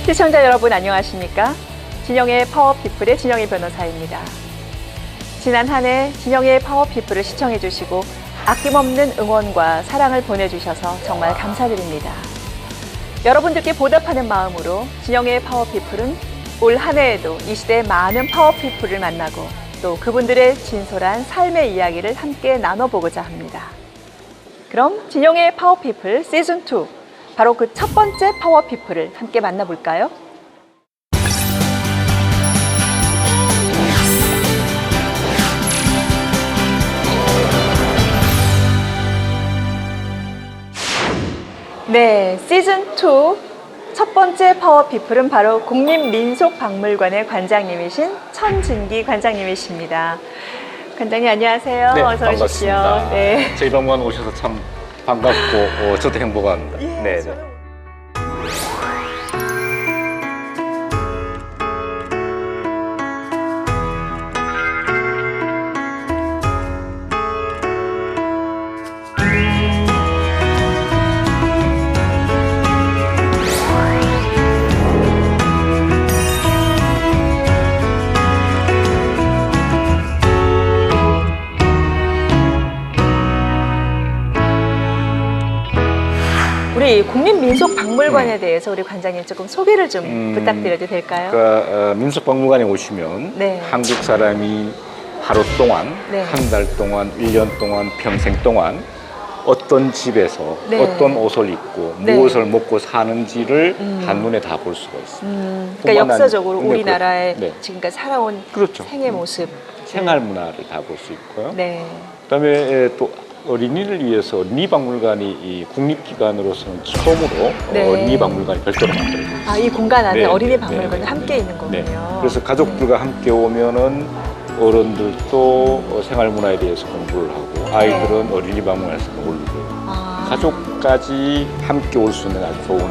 시청자 여러분 안녕하십니까? 진영의 파워피플의 진영희 변호사입니다. 지난 한 해 진영의 파워피플을 시청해 주시고 아낌없는 응원과 사랑을 보내주셔서 정말 감사드립니다. 여러분들께 보답하는 마음으로 진영의 파워피플은 올 한 해에도 이 시대의 많은 파워피플을 만나고 또 그분들의 진솔한 삶의 이야기를 함께 나눠보고자 합니다. 그럼 진영의 파워피플 시즌2 바로 그 첫 번째 파워피플을 함께 만나볼까요? 네, 시즌2 첫 번째 파워피플은 바로 국립민속박물관의 관장님이신 천진기 관장님이십니다. 관장님 안녕하세요. 네, 어서 오십시오. 반갑습니다. 네. 저희 박물관 오셔서 참 반갑고 저도 행복합니다. 예, 네. 저는... 우리 국립민속박물관에 대해서 우리 관장님 조금 소개를 좀 부탁드려도 될까요? 그러니까 민속박물관에 오시면 네. 한국 사람이 하루 동안, 네. 한 달 동안, 1년 동안, 평생 동안 어떤 집에서 네. 어떤 옷을 입고 네. 무엇을 먹고 사는지를 한눈에 다 볼 수가 있습니다. 그러니까 역사적으로 네, 우리나라의 네. 지금까지 살아온 그렇죠. 생애 모습, 생활 문화를 다 볼 수 있고요. 네. 그다음에 또 어린이를 위해서 어린이박물관이 이 국립기관으로서는 처음으로 네. 어린이박물관이 별도로 만들어졌어요. 아, 이 공간 안에 네, 어린이 네, 박물관이 네, 함께 있는 거군요. 네. 그래서 가족들과 함께 오면은 어른들도 생활 문화에 대해서 공부를 하고 아이들은 어린이 박물관에서 놀고 가족까지 함께 올 수 있는 아주 좋은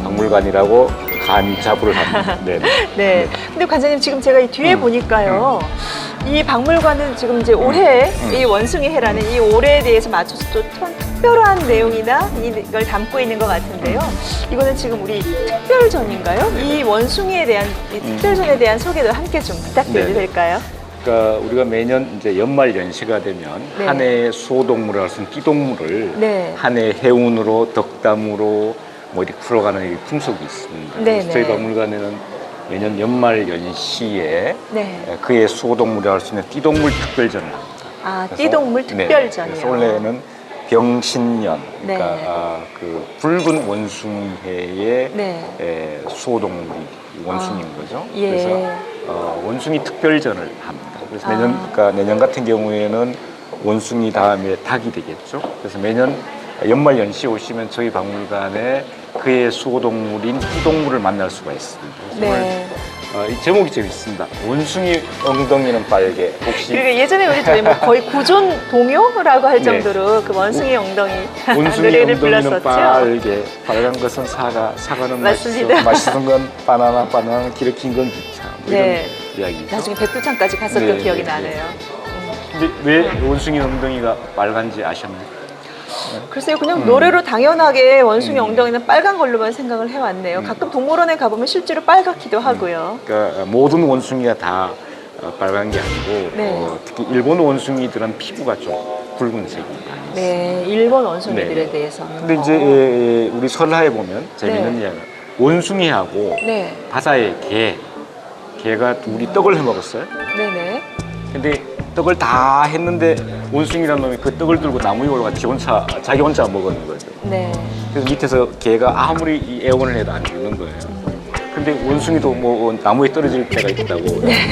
박물관이라고 감히 자부를 합니다. 네. 네. 근데 관장님 지금 제가 이 뒤에 보니까요. 이 박물관은 지금 이제 올해 이 원숭이 해라는 이 올해에 대해서 맞춰서 또 특별한 내용이나 이걸 담고 있는 것 같은데요. 이거는 지금 우리 특별전인가요? 이 원숭이에 대한 이 특별전에 대한 소개도 함께 좀 부탁드려도 될까요? 그러니까 우리가 매년 이제 연말 연시가 되면 네. 한 해의 수호동물을 할 수 있는 띠동물을 네. 한 해의 해운으로 덕담으로 뭐 이렇게 풀어가는 이 풍속이 있습니다. 네, 그래서 저희 네. 박물관에는 매년 연말 연시에 네. 그의 수호동물을 할 수 있는 띠동물 특별전을 합니다. 아, 그래서, 띠동물 네, 특별전이요. 그래서 원래는 병신년, 그러니까 네. 그 붉은 원숭이해의 네. 수호동물이 원숭이인 거죠. 예. 그래서 원숭이 특별전을 합니다. 그래서 매년, 그러니까 내년 같은 경우에는 원숭이 다음에 닭이 되겠죠. 그래서 매년 연말 연시에 오시면 저희 박물관에 그의 수호동물인 띠동물을 만날 수가 있습니다. 그래서 네. 오늘 이 제목이 재밌습니다. 원숭이 엉덩이는 빨개. 혹시 그리고 예전에 우리 저희 뭐 거의 구존 동요라고 할 네. 정도로 그 원숭이 엉덩이 원숭이 노래를 엉덩이는 불렀었죠. 빨개, 빨간 것은 사과, 사과는 맞습니다. 맛있어, 맛있는 건 바나나, 바나나는 기름긴 건 기차. 뭐 네. 이런 이야기죠. 나중에 백두산까지 갔었던 네, 기억이 네, 나네요. 근데 왜 원숭이 엉덩이가 빨간지 아셨나요? 글쎄요, 그냥 노래로 당연하게 원숭이 엉덩이는 빨간 걸로만 생각을 해왔네요. 가끔 동물원에 가보면 실제로 빨갛기도 하고요. 그러니까 모든 원숭이가 다 빨간 게 아니고 네. 특히 일본 원숭이들은 피부가 좀 붉은색입니다. 네, 일본 원숭이들에 네. 대해서는. 근데 이제 우리 설화에 보면 재밌는 이야기가 원숭이하고 네, 바다의 개가 둘이 떡을 해 먹었어요. 네네. 근데 떡을 다 했는데 원숭이라는 놈이 그 떡을 들고 나무 위에 올라가 자기 혼자 먹었는 거죠. 네. 그래서 밑에서 개가 아무리 이 애원을 해도 안 죽는 거예요. 근데 원숭이도 뭐 나무에 떨어질 때가 있다고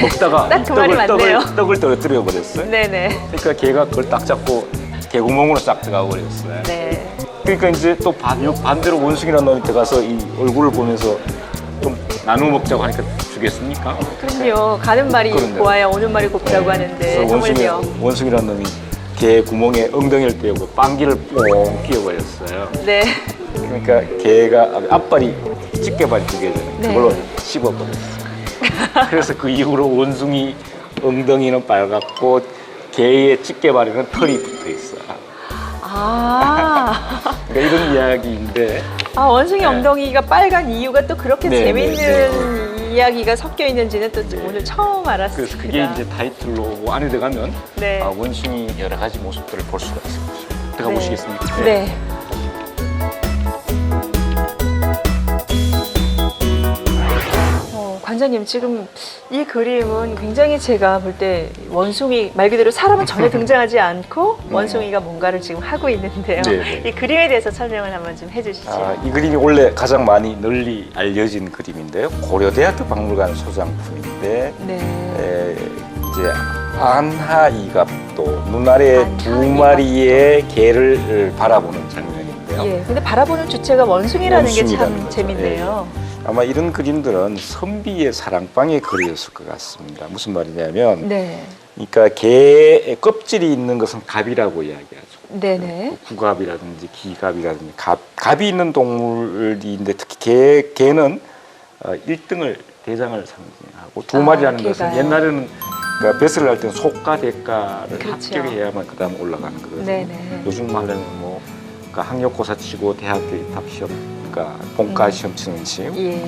먹다가 딱그 말이 맞네요. 떡을 떨어뜨려 버렸어요. 네네. 그러니까 개가 그걸 딱 잡고 개구멍으로 싹 들어가 버렸어요. 네. 그러니까 이제 또 반대로 원숭이라는 놈이 들어가서 이 얼굴을 보면서 좀 나눠 먹자고 하니까 주겠습니까? 그럼요. 가는 말이 그런데요. 고와야 오는 말이 곱다고 하는데 그래서 하물며. 원숭이라는 놈이 개 구멍에 엉덩이를 떼고 빵기를 뽕 끼워버렸어요. 네. 그러니까 개가 앞발이 집게발이 두 개잖아요. 네. 그걸로 씹어버렸어요. 그래서 그 이후로 원숭이 엉덩이는 빨갛고 개의 집게발에는 털이 붙어 있어요. 아. 그러니까 이런 이야기인데 아, 원숭이 네. 엉덩이가 빨간 이유가 또 그렇게 네, 재미있는 이야기가 섞여 있는지는 또 네. 오늘 처음 알았습니다. 그래서 그게 이제 타이틀로 뭐 안에 들어가면 네. 원숭이 여러 가지 모습들을 볼 수가 있을 것이에요. 들어가 네. 보시겠습니까? 네. 관장님, 지금 이 그림은 굉장히 제가 볼 때 원숭이 말 그대로 사람은 전혀 등장하지 않고 원숭이가 뭔가를 지금 하고 있는데요. 네, 네. 이 그림에 대해서 설명을 한번 좀 해주시죠. 이 그림이 원래 가장 많이 널리 알려진 그림인데요. 고려대학교 박물관 소장품인데 네. 이제 안하이갑도 눈 아래 두 안하이갑도. 마리의 개를 바라보는 장면인데요. 예. 근데 바라보는 주체가 원숭이라는 게 원숭이라는 참 거죠. 재밌네요. 아마 이런 그림들은 선비의 사랑방에 그려졌을 것 같습니다. 무슨 말이냐면, 네. 그러니까 개의 껍질이 있는 것은 갑이라고 이야기하죠. 네네. 구갑이라든지 기갑이라든지 갑이 있는 동물인데 특히 개는 1등을 대장을 상징하고 두 마리라는 것은 개가요. 옛날에는 그러니까 배설을 할 때는 소가 대가를 그렇죠. 합격해야만 그다음 올라가는 거거든요. 네네. 요즘 말로는 뭐 그러니까 학력고사 치고 대학교 입학 시험, 그러니까 본과 시험 치는 식. 예.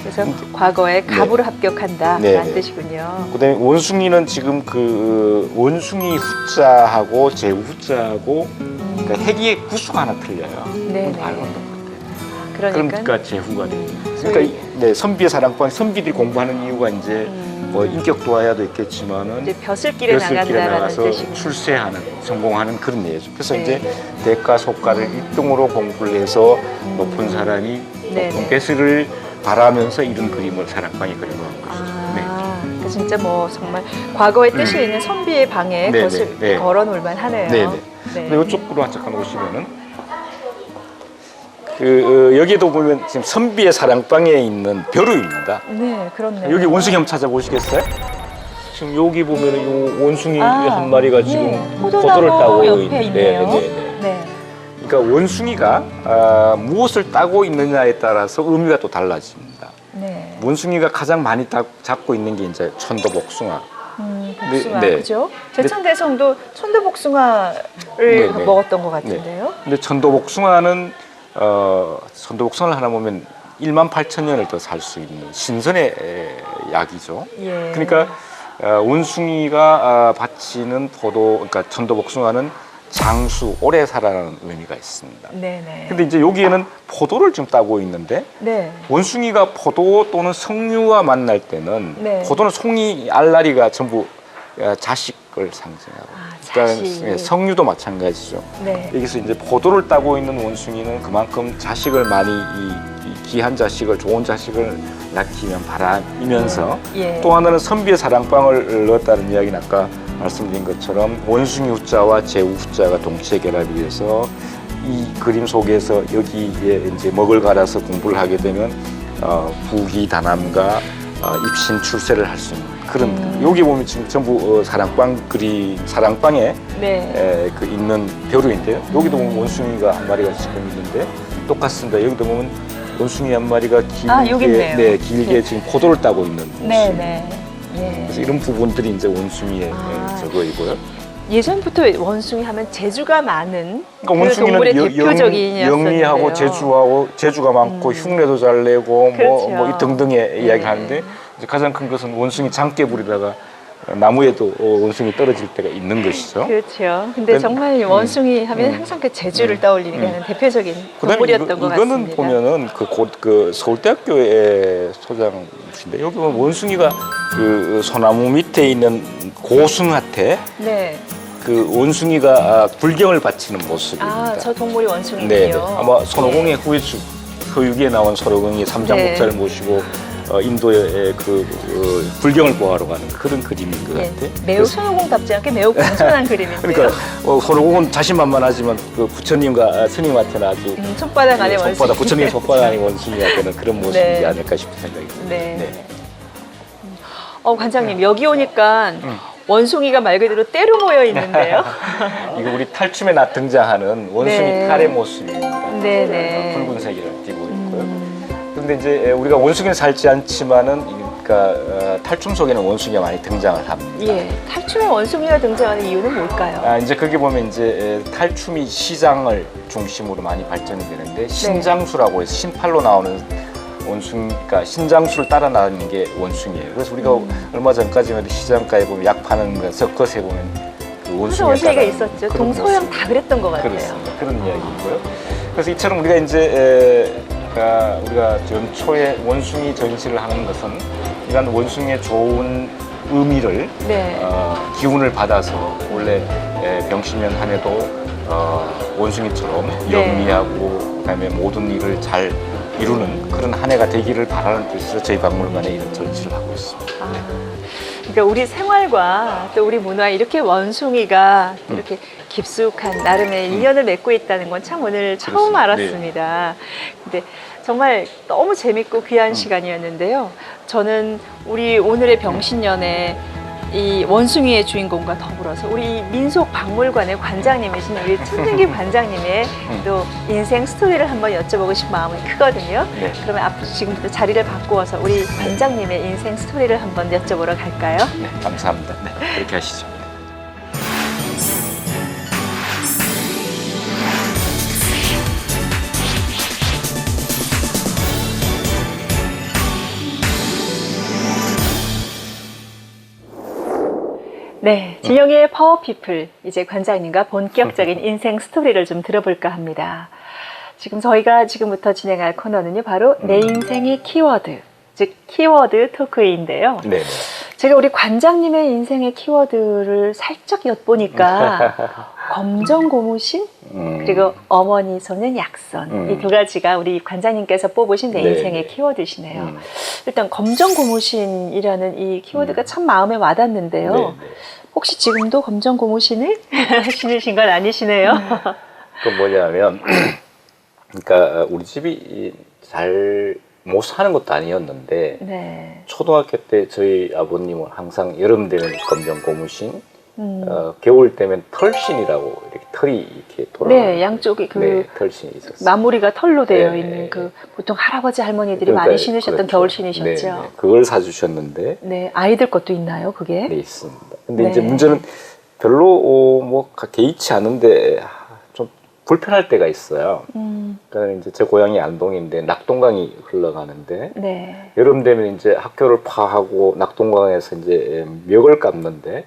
그래서 과거에 갑으로 합격한다라는 네. 뜻이군요. 그다음에 원숭이는 지금 그 원숭이 후자하고 제후 후자하고 그러니까 핵이 구수가 하나 틀려요. 네네. 알고 있는 것 같아요. 그러니까 그러니까 제후가 돼요. 그러니까 네, 선비의 사랑방, 선비들이 공부하는 이유가 이제 뭐 인격 도하야도 있겠지만은 이제 벼슬길에 벼슬길에 나간다라는 나가서 뜻이군요. 출세하는, 성공하는 그런 예죠. 그래서 네. 이제 대가 소가를 1등으로 공부를 해서 높은 사람이 네네. 높은 벼슬을 바라면서 이런 그림을 사랑방에 그려놓은 것이죠. 네. 그러니까 진짜 뭐 정말 과거의 뜻이 있는 선비의 방에 네네. 것을 네. 걸어놓을만 하네요. 네네. 네. 근데 이쪽으로 잠깐 오시면은 여기에도 보면 지금 선비의 사랑방에 있는 벼루입니다. 네, 그렇네요. 여기 원숭이 한번 찾아보시겠어요? 지금 여기 보면은 이 원숭이 아, 한 마리가 지금 네. 포도를 따고 옆에 있는데, 있네요. 네. 네. 그러니까 원숭이가 무엇을 따고 있느냐에 따라서 의미가 또 달라집니다. 네. 원숭이가 가장 많이 잡고 있는 게 이제 천도복숭아. 복숭아, 네. 그죠? 제천대성도 천도복숭아를 네, 네. 먹었던 것 같은데요. 근데 천도복숭아는 천도복숭아를 하나 보면 18,000년을 더 살 수 있는 신선의 약이죠. 예. 그러니까 원숭이가 바치는 포도, 그러니까 천도복숭아는 장수, 오래 살아라는 의미가 있습니다. 네네. 근데 이제 여기에는 포도를 좀 따고 있는데 네. 원숭이가 포도 또는 석류와 만날 때는 네. 포도는 송이, 알라리가 전부 자식을 상징하고 그러니까 자식. 석류도 마찬가지죠. 네. 여기서 이제 포도를 따고 있는 원숭이는 그만큼 자식을 많이 이 귀한 자식을, 좋은 자식을 낳기면 바라면서 예. 또 하나는 선비의 사랑방을 넣었다는 이야기는 아까 말씀드린 것처럼 원숭이 후자와 제후 후자가 동체 결합이 돼서 이 그림 속에서 여기에 이제 먹을 갈아서 공부를 하게 되면 부귀단함과 입신 출세를 할 수 있는 그런 여기 보면 지금 전부 사랑방에 네. 그 있는 벼루인데요. 여기도 보면 원숭이가 한 마리가 지금 있는데 똑같습니다. 여기도 보면 원숭이 한 마리가 길게, 여기 있네요. 네, 길게 네. 지금 포도를 따고 있는 모습. 네네. 예. 그래서 이런 부분들이 이제 원숭이의 저거이고요. 예전부터 원숭이 하면 재주가 많은 그러니까 그 동물의 원숭이는 대표적인이었었는데요. 영리하고 재주가 많고 흉내도 잘 내고 그렇죠. 뭐 등등의 네. 이야기를 하는데 이제 가장 큰 것은 원숭이 장깨부리다가 나무에도 원숭이 떨어질 때가 있는 것이죠. 그렇죠. 근데 정말 원숭이 하면 항상 그 재주를 떠올리게 하는 대표적인 동물이었던 것 이거는 같습니다. 보면은 그 서울대학교의 소장이신데 여기 보면 원숭이가 그 소나무 밑에 있는 고승한테 네. 그 원숭이가 불경을 바치는 모습입니다. 저 동물이 원숭이군요. 네, 아마 손오공의 후예축 서유기에 나온 손오공이 삼장목자를 모시고 인도의 불경을 보하러 가는 그런 그림인 것 같아요. 매우 손오공답지 않게 매우 공손한 그림인데요. 그러니까 손오공은 자신만만하지만 그 부처님과 스님한테는 아주 손바닥 안에 원숭이. 부처님의 손바닥 안에 원숭이가 되는 그런 모습이지 네. 않을까 싶은 생각이 듭니다. 네. 관장님 여기 오니까 원숭이가 말 그대로 때로 모여 있는데요. 이거 우리 탈춤에 등장하는 원숭이 네. 탈의 모습입니다. 네네. 붉은색을 띠고 있고요. 그런데 이제 우리가 원숭이는 살지 않지만은 그러니까 탈춤 속에는 원숭이가 많이 등장을 합니다. 예, 탈춤에 원숭이가 등장하는 이유는 뭘까요? 이제 거기 보면 이제 탈춤이 시장을 중심으로 많이 발전이 되는데 신장수라고 해서 신팔로 나오는 원숭이가 신장수를 따라 나오는 게 원숭이에요. 그래서 우리가 얼마 전까지만 시장가에 보면 약 파는 거 섞어서 보면 그 원숭이가 있었죠. 동서양 다 그랬던 것 같아요. 그렇습니다. 그런 이야기이고요. 그래서 이처럼 우리가 이제 우리가 연초에 원숭이 전시를 하는 것은 이런 원숭이의 좋은 의미를 기운을 받아서 원래 병신년 한 해도 원숭이처럼 영리하고 그다음에 모든 일을 잘 이루는 그런 한 해가 되기를 바라는 뜻에서 저희 박물관에 이런 전시를 하고 있습니다. 그러니까 우리 생활과 또 우리 문화에 이렇게 원숭이가 이렇게 깊숙한 나름의 인연을 맺고 있다는 건 참 오늘 처음 그렇습니다. 알았습니다. 근데 정말 너무 재밌고 귀한 시간이었는데요. 저는 우리 오늘의 병신년에 이 원숭이의 주인공과 더불어서 우리 민속박물관의 관장님이신 우리 천준기 관장님의 또 인생 스토리를 한번 여쭤보고 싶은 마음이 크거든요. 네. 그러면 앞으로 지금부터 자리를 바꾸어서 우리 관장님의 인생 스토리를 한번 여쭤보러 갈까요? 네, 감사합니다. 네, 그렇게 하시죠. 네, 진영의 파워피플, 이제 관장님과 본격적인 인생 스토리를 좀 들어볼까 합니다. 지금 저희가 지금부터 진행할 코너는요, 바로 내 인생의 키워드, 즉 키워드 토크인데요. 네. 제가 우리 관장님의 인생의 키워드를 살짝 엿보니까 검정 고무신 그리고 어머니 손은 약선 이 두 가지가 우리 관장님께서 뽑으신 내 인생의 키워드시네요. 일단 검정 고무신이라는 이 키워드가 참 마음에 와닿는데요. 혹시 지금도 검정 고무신을 신으신 건 아니시네요. 그 뭐냐면 그러니까 우리 집이 잘 못 사는 것도 아니었는데 초등학교 때 저희 아버님은 항상 여름 되면 검정 고무신, 겨울 되면 털신이라고 이렇게 털이 이렇게 돌아가는 양쪽에 그 털신이 있었어요. 마무리가 털로 되어 있는 그 보통 할아버지 할머니들이 많이 신으셨던 그렇죠. 겨울신이셨죠. 그걸 사주셨는데 네, 아이들 것도 있나요, 그게? 네, 있습니다. 근데 이제 문제는 별로 뭐 개의치 않은데 좀 불편할 때가 있어요. 그러니까 이제 제 고향이 안동인데 낙동강이 흘러가는데 여름 되면 이제 학교를 파하고 낙동강에서 이제 멱을 감는데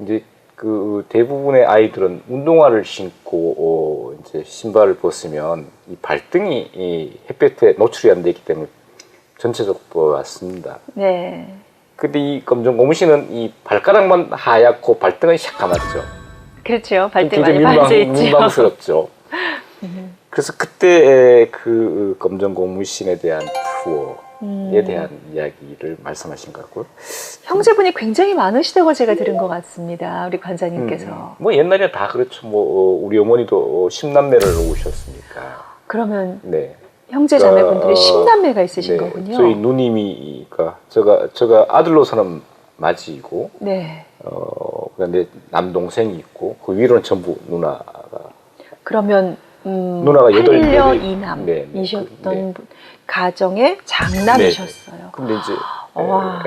이제 그 대부분의 아이들은 운동화를 신고 이제 신발을 벗으면 이 발등이 이 햇볕에 노출이 안 되기 때문에 전체적으로 보였습니다. 근데 이 검정 고무신은 이 발가락만 하얗고 발등은 새까맣죠. 그렇죠. 발등 많이 빠져 있죠. 민망스럽죠. 그래서 그때 그 검정 고무신에 대한 투어에 대한 이야기를 말씀하신 것 같고요. 형제분이 굉장히 많으시다고 제가 들은 것 같습니다. 우리 관장님께서. 뭐 옛날에 다 그렇죠. 뭐 우리 어머니도 10남매를 놓으셨으니까. 그러면 형제 자매분들이 10남매가 있으신 거군요. 저희 누님이가 제가 아들로서는 맞이고 그다음에 남동생이 있고 그 위로는 전부 누나가. 그러면 누나가 8명 이남이셨던 가정의 장남이셨어요. 근데 이제 와,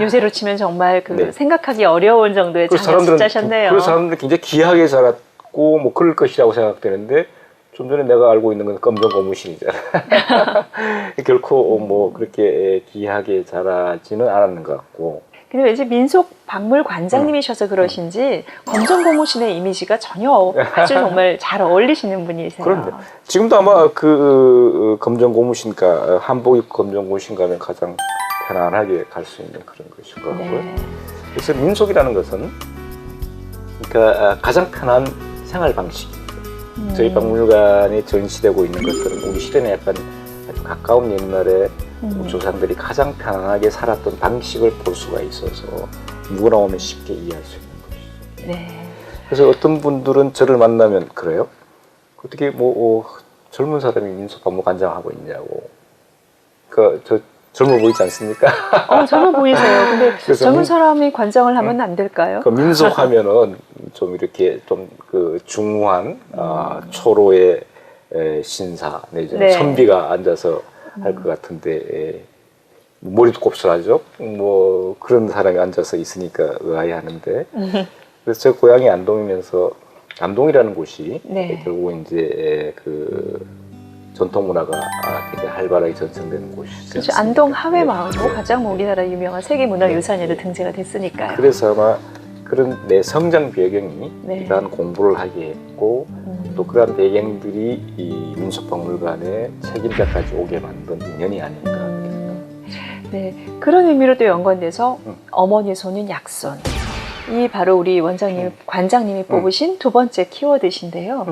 요새로 치면 정말 그 생각하기 어려운 정도의 장남 숫자셨네요. 그래서 사람들이 굉장히 귀하게 자랐고 뭐 그럴 것이라고 생각되는데 좀 전에 내가 알고 있는 건 검정 고무신이잖아. 결코 뭐 그렇게 귀하게 자라지는 않았는 것 같고. 근데 왠지 민속 박물 관장님이셔서 그러신지 검정 고무신의 이미지가 전혀 아주 정말 잘 어울리시는 분이세요. 그런데 지금도 아마 그 검정 고무신가 한복 입고 검정 고무신 가면 가장 편안하게 갈 수 있는 그런 것일 것 같고요. 그래서 민속이라는 것은 그러니까 가장 편한 생활 방식입니다. 저희 박물관에 전시되고 있는 것들은 우리 시대에 약간 아주 가까운 옛날에 조상들이 가장 편안하게 살았던 방식을 볼 수가 있어서 누구나 오면 쉽게 이해할 수 있는 것이죠. 그래서 어떤 분들은 저를 만나면 그래요? 어떻게 뭐 젊은 사람이 민속박물관장하고 있냐고. 그러니까 저 젊어 보이지 않습니까? 젊어 보이세요. 근데 젊은 사람이 관장을 하면 안 될까요? 그 민속하면은 좀 이렇게 좀 그 중후한 초로의 신사 내지는 선비가 앉아서 할 것 같은데 머리도 곱슬하죠. 뭐 그런 사람이 앉아서 있으니까 의아해하는데 그래서 저 고향이 안동이면서 안동이라는 곳이 네. 결국 이제 그 전통 문화가 굉장히 활발하게 전승되는 곳이죠. 그렇죠. 안동 하회마을로 네. 가장 뭐 우리나라 유명한 세계문화유산에도 등재가 됐으니까요. 그래서 아마 그런 내 성장 배경이 네. 이러한 공부를 하게 했고 또 그러한 배경들이 이 민속박물관의 책임자까지 오게 만든 인연이 아닐까. 네, 그런 의미로 또 연관돼서 음. 어머니 손은 약손. 이 바로 우리 원장님, 관장님이 뽑으신 두 번째 키워드신데요.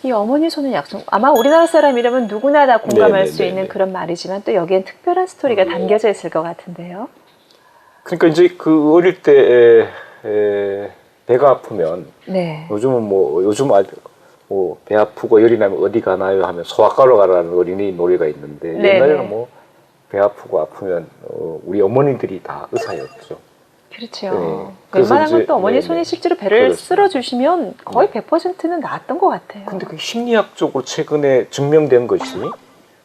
이 어머니 손은 약손. 아마 우리나라 사람이라면 누구나 다 공감할 수 있는 그런 말이지만 또 여기엔 특별한 스토리가 담겨져 있을 것 같은데요. 그러니까 이제 그 어릴 때 배가 아프면 네. 요즘은 뭐 요즘 뭐 배 아프고 열이 나면 어디 가나요 하면 소아과로 가라는 어린이 노래가 있는데 네네. 옛날에는 뭐 배 아프고 아프면 우리 어머니들이 다 의사였죠. 그렇죠. 네. 그래서 웬만하면 이제, 또 어머니 네네. 손이 실제로 배를 그렇습니다. 쓸어주시면 거의 100%는 나았던 것 같아요. 근데 그 심리학적으로 최근에 증명된 것이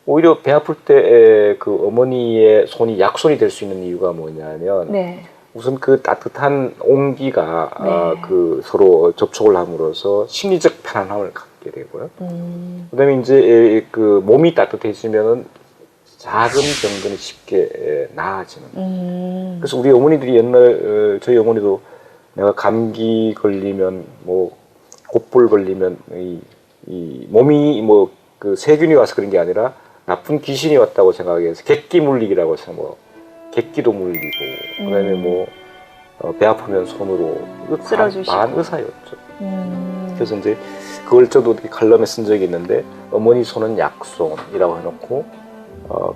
오히려 배 아플 때 그 어머니의 손이 약손이 될 수 있는 이유가 뭐냐면 네. 우선 그 따뜻한 온기가 네. 그 서로 접촉을 함으로써 심리적 편안함을 갖게 되고요. 그다음에 이제 그 몸이 따뜻해지면은 작은 병들이 쉽게 나아지는. 그래서 우리 어머니들이 옛날 저희 어머니도 내가 감기 걸리면 뭐 곧불 걸리면 이 몸이 뭐 그 세균이 와서 그런 게 아니라 나쁜 귀신이 왔다고 생각해서 객기 물리기라고 해서 뭐 객기도 물리고 그다음에 뭐 배 아프면 손으로 쓸어주시고. 반의사였죠. 그래서 이제 그걸 저도 칼럼에 쓴 적이 있는데 어머니 손은 약손이라고 해놓고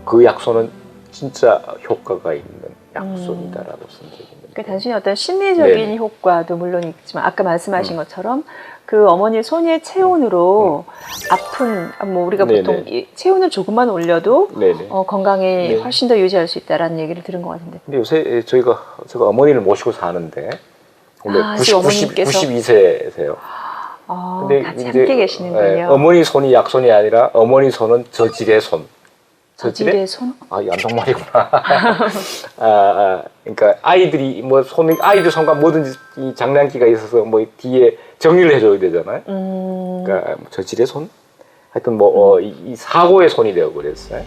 그 약손은 진짜 효과가 있는 약손이다라고 쓴 적이 있는데. 그러니까 단순히 어떤 심리적인 네네. 효과도 물론 있지만 아까 말씀하신 것처럼 그 어머니 손의 체온으로 아픈 뭐 우리가 보통 네네. 이 체온을 조금만 올려도 네네. 건강에 네. 훨씬 더 유지할 수 있다라는 얘기를 들은 것 같은데. 근데 요새 제가 어머니를 모시고 사는데 원래 아, 지금 어머님께서? 92세세요. 근데 같이 이제, 함께 계시는군요. 어머니 손이 약손이 아니라 어머니 손은 저질의 손. 저질의 손? 아, 안동말이구나. 그러니까 아이들이 뭐 아이들 손과 뭐든지 이 장난기가 있어서 뭐 뒤에 정리를 해줘야 되잖아요. 그러니까 저질의 손? 하여튼 뭐 이 사고의 손이 되어 버렸어요.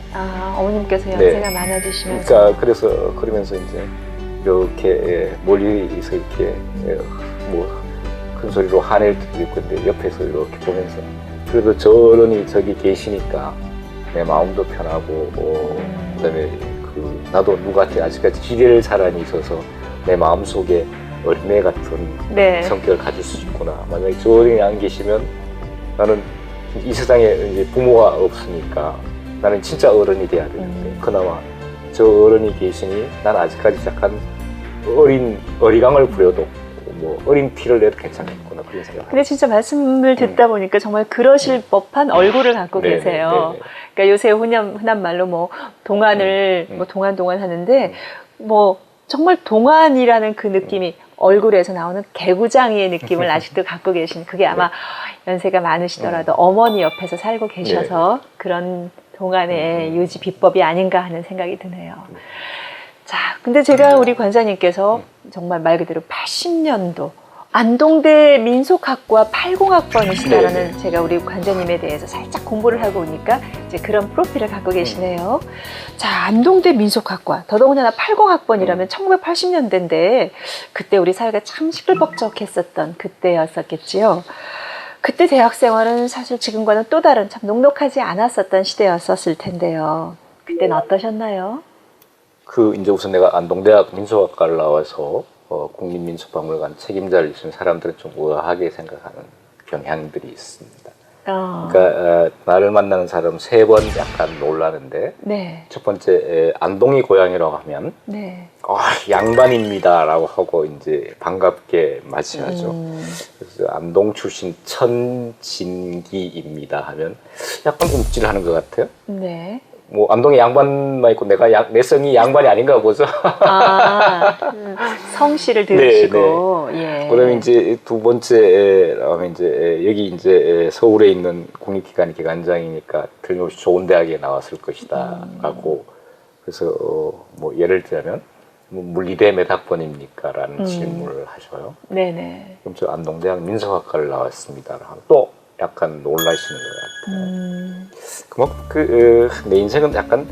어머님께서 네. 연세가 많아지시면서. 그러니까 그래서 그러면서 이제 이렇게 멀리서 이렇게 뭐 큰 소리로 화낼 때도 있고 근데 옆에서 이렇게 보면서 그래도 저 어른이 저기 계시니까 내 마음도 편하고 그다음에 그 나도 누구한테 아직까지 기댈 사람이 있어서 내 마음 속에 어린애 같은 네. 성격을 가질 수 있구나. 만약에 저 어른이 안 계시면 나는 이 세상에 이제 부모가 없으니까 나는 진짜 어른이 돼야 되는데 그나마 저 어른이 계시니 난 아직까지 약간 어리광을 부려도 뭐 어린 피를 내도 괜찮겠구나 그런 생각. 근데 진짜 말씀을 듣다 보니까 정말 그러실 법한 얼굴을 갖고 네네, 계세요. 네네. 그러니까 요새 흔한 말로 뭐 동안을 뭐 동안 하는데 뭐 정말 동안이라는 그 느낌이 얼굴에서 나오는 개구장이의 느낌을 아직도 갖고 계신 그게 아마 연세가 많으시더라도 어머니 옆에서 살고 계셔서 그런 동안의 유지 비법이 아닌가 하는 생각이 드네요. 자, 근데 제가 우리 관사님께서 정말 말 그대로 80년도 안동대 민속학과 80학번이시다라는 네네. 제가 우리 관장님에 대해서 살짝 공부를 하고 오니까 이제 그런 프로필을 갖고 계시네요. 자, 안동대 민속학과 더더군다나 80학번이라면 1980년대인데 그때 우리 사회가 참 시끌벅적했었던 그때였었겠지요. 그때 대학 생활은 사실 지금과는 또 다른 참 녹록하지 않았었던 시대였었을 텐데요. 그때는 어떠셨나요? 이제 우선 내가 안동대학 민속학과를 나와서 국립민속박물관 책임자를 있으면 사람들은 좀 우아하게 생각하는 경향들이 있습니다. 그러니까 나를 만나는 사람 3번 약간 놀라는데 네. 첫 번째 안동이 고향이라고 하면 네. 양반입니다라고 하고 이제 반갑게 맞이하죠. 그래서 안동 출신 천진기입니다 하면 약간 움찔하는 것 같아요. 네. 뭐 안동에 양반만 있고 내 성이 양반이 아닌가 보죠. 성씨를 들으시고 예. 그다음에 이제 두 번째 하면 이제 여기 이제 서울에 있는 국립기관 기관장이니까 틀림없이 좋은 대학에 나왔을 것이다 하고 그래서 뭐 예를 들자면 뭐 물리대 몇 학번입니까? 라는 질문을 하셔요. 네네. 그럼 저 안동대학 민속학과를 나왔습니다. 하면 또 약간 놀라시는 것 같아요. 내 인생은 약간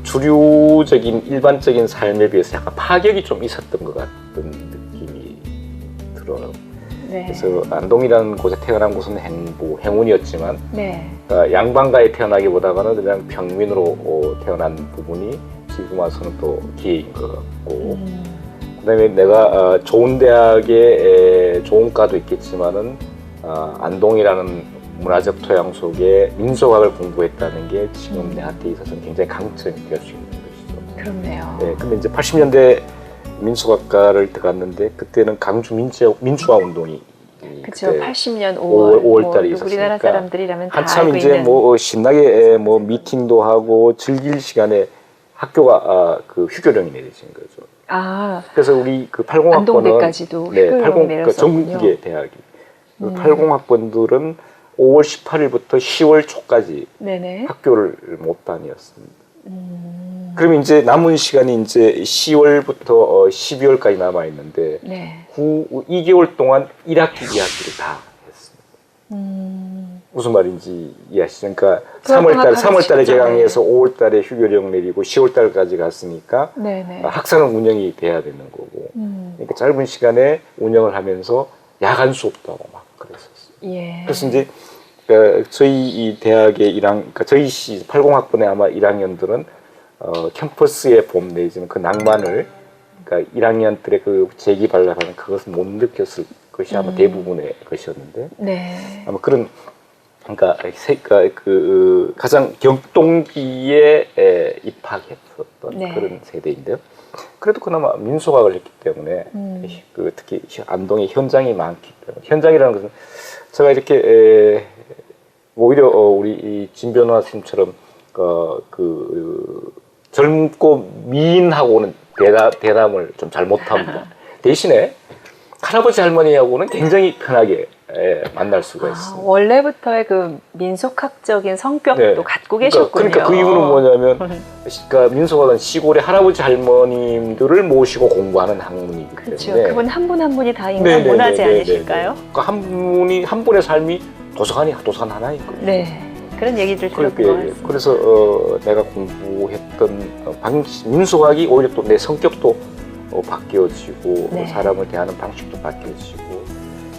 주류적인 일반적인 삶에 비해서 약간 파격이 좀 있었던 것 같은 느낌이 들어요. 네. 그래서 안동이라는 곳에 태어난 곳은 행운이었지만 네. 양반가에 태어나기보다는 그냥 평민으로 태어난 부분이 지금 와서는 또 기회인 것 같고 그다음에 내가 좋은 대학에 좋은 과도 있겠지만은 안동이라는 문화적 토양 속에 민속학을 공부했다는 게 지금 내한테 있어서는 굉장히 강점이 될 수 있는 것이죠. 그렇네요. 네, 근데 이제 80년대 민속학과를 들어갔는데 그때는 강주 민주화 운동이 그렇죠. 80년 5월 달에 우리나라 있었으니까 사람들이라면 다 한참 알고 이제 있는. 뭐 신나게 뭐 미팅도 하고 즐길 시간에 학교가 그 휴교령이 내려진 거죠. 아, 그래서 우리 그 80학번은 안동대까지도 휴교령 내렸었군요. 전국의 대학이 80학번들은 5월 18일부터 10월 초까지 네네. 학교를 못 다녔습니다. 그럼 이제 남은 시간이 이제 10월부터 12월까지 남아 있는데 네. 2개월 동안 1학기, 2학기를 다 했습니다. 무슨 말인지 이해하시죠? 그러니까 3월 달에 개강해서 5월 달에 휴교령 내리고 10월 달까지 갔으니까 네네. 학사는 운영이 돼야 되는 거고. 그러니까 짧은 시간에 운영을 하면서 야간 수업도 하고 막 그랬었어요. 예. 그래서 이제 저희 이 대학의 그러니까 저희 80학번의 아마 1학년들은 캠퍼스의 봄 내지는 그 낭만을 그러니까 1학년들의 그 재기발랄하는 그것을 못 느꼈을 것이 아마 대부분의 것이었는데 네. 아마 그런 그러니까 그 가장 격동기에 입학했었던 네. 그런 세대인데요. 그래도 그나마 민속학을 했기 때문에 그 특히 안동에 현장이 많기 때문에 현장이라는 것은 제가 이렇게 오히려 우리 진 변호사님처럼 젊고 미인하고는 대담을 좀 잘 못합니다. 대신에 할아버지 할머니하고는 굉장히 편하게 만날 수가 있습니다. 원래부터의 그 민속학적인 성격도 네. 갖고 계셨군요. 그러니까 그 이유는 뭐냐면 그러니까 민속학은 시골의 할아버지 할머님들을 모시고 공부하는 학문이기 그렇죠. 때문에 그분 한 분 한 분이 다 인간 문화재 아니실까요? 그러니까 한 분의 삶이 도서관 하나인 거예요. 네. 그런 얘기들 들었던 것 같습니다. 그래서 내가 공부했던 민속학이 오히려 또 내 성격도 바뀌어지고 네. 사람을 대하는 방식도 바뀌어지고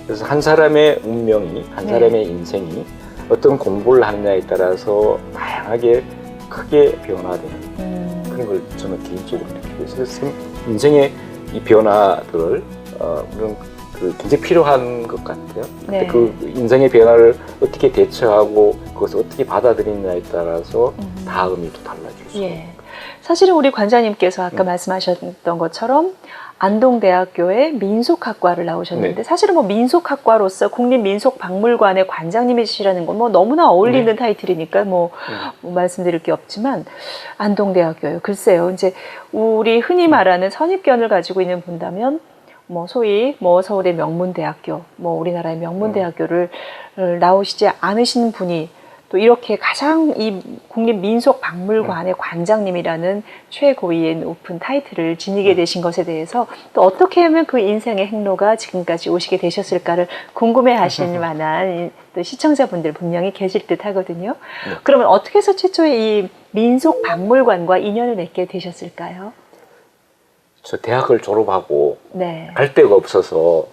그래서 한 사람의 운명이 한 사람의 인생이 어떤 공부를 하느냐에 따라서 다양하게 크게 변화되는 그런 걸 저는 개인적으로 느끼고 있어요. 그래서 인생의 이 변화들을 물론 굉장히 필요한 것 같아요. 네. 그 인생의 변화를 어떻게 대처하고 그것을 어떻게 받아들이느냐에 따라서 다음이 또 달라질 수 있어요. 예. 사실은 우리 관장님께서 아까 말씀하셨던 것처럼 안동대학교의 민속학과를 나오셨는데 네. 사실은 뭐 민속학과로서 국립민속박물관의 관장님이시라는 건 뭐 너무나 어울리는 타이틀이니까 뭐 말씀드릴 게 없지만 안동대학교요. 글쎄요. 이제 우리 흔히 말하는 선입견을 가지고 있는 분다면 뭐 소위 뭐 서울의 명문대학교, 뭐 우리나라의 명문대학교를 나오시지 않으신 분이 또 이렇게 가장 이 국립민속박물관의 관장님이라는 최고위의 높은 타이틀을 지니게 되신 것에 대해서 또 어떻게 하면 그 인생의 행로가 지금까지 오시게 되셨을까를 궁금해하실 만한 또 시청자분들 분명히 계실 듯 하거든요. 그러면 어떻게 해서 최초의 이 민속박물관과 인연을 맺게 되셨을까요? 저 대학을 졸업하고 네. 갈 데가 없어서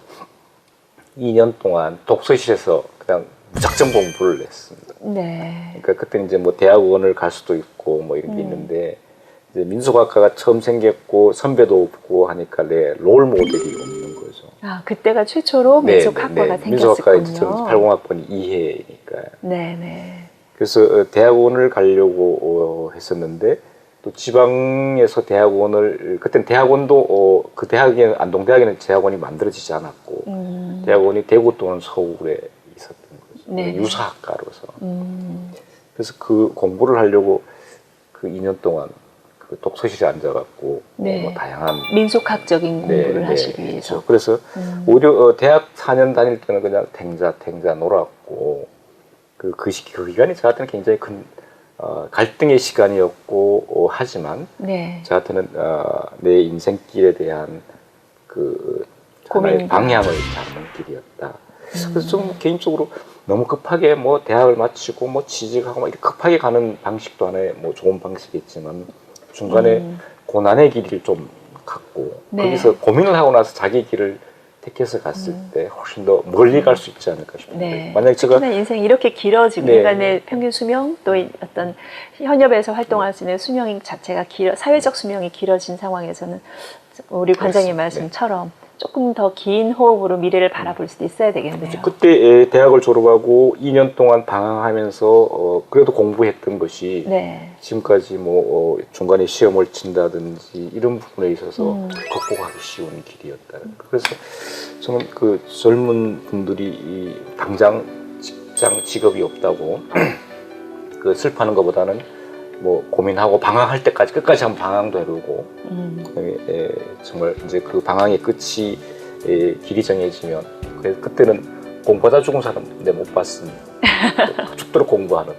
2년 동안 독서실에서 그냥 무작정 공부를 했습니다. 네. 그러니까 그때는 이제 뭐 대학원을 갈 수도 있고 뭐 이런 게 있는데 이제 민속학과가 처음 생겼고 선배도 없고 하니까 내 롤 모델이 없는 거죠. 아, 그때가 최초로 민속학과가 생겼었군요. 민속학과에 80학번이 2회니까. 네네. 그래서 대학원을 가려고 했었는데 또 지방에서 대학원을 그때는 대학원도 그 대학에 안동대학에는 대학원이 만들어지지 않았고 대학원이 대구 또는 서울에 있었던 거죠. 네. 유사학과로서. 그래서 그 공부를 하려고 그 2년 동안 그 독서실에 앉아갖고 네. 뭐 다양한 민속학적인 공부를 하시기 위해서. 그렇죠. 그래서 오히려 대학 4년 다닐 때는 그냥 탱자 놀았고 그 기간이 저한테는 굉장히 큰 갈등의 시간이었고 하지만 네. 저한테는 내 인생길에 대한 그 하나의 방향을 잡는 길이었다. 그래서 좀 개인적으로 너무 급하게 뭐 대학을 마치고 뭐 취직하고 막 이렇게 급하게 가는 방식도 하나의 뭐 좋은 방식이겠지만 중간에 고난의 길을 좀 갔고 네. 거기서 고민을 하고 나서 자기 길을 택해서 갔을 때 훨씬 더 멀리 갈 수 있지 않을까 싶은데 네. 만약 제가 특히나 인생이 이렇게 길어지고 네. 인간의 평균 수명 또 어떤 현업에서 활동할 수 있는 수명이 자체가 사회적 수명이 길어진 상황에서는 우리 관장님 그렇습니다. 말씀처럼 조금 더 긴 호흡으로 미래를 바라볼 수도 있어야 되겠네요. 그때 대학을 졸업하고 2년 동안 방황하면서 그래도 공부했던 것이 네. 지금까지 뭐 중간에 시험을 친다든지 이런 부분에 있어서 극복하기 쉬운 길이었다. 그래서 저는 그 젊은 분들이 당장 직장 직업이 없다고 그 슬퍼하는 것보다는 뭐 고민하고 방황할 때까지 끝까지 한번 방황도 해보고 그다음에 정말 이제 그 방황의 끝이 길이 정해지면 그때는 공부하다 죽은 사람 내 못 봤으니 죽도록 공부하는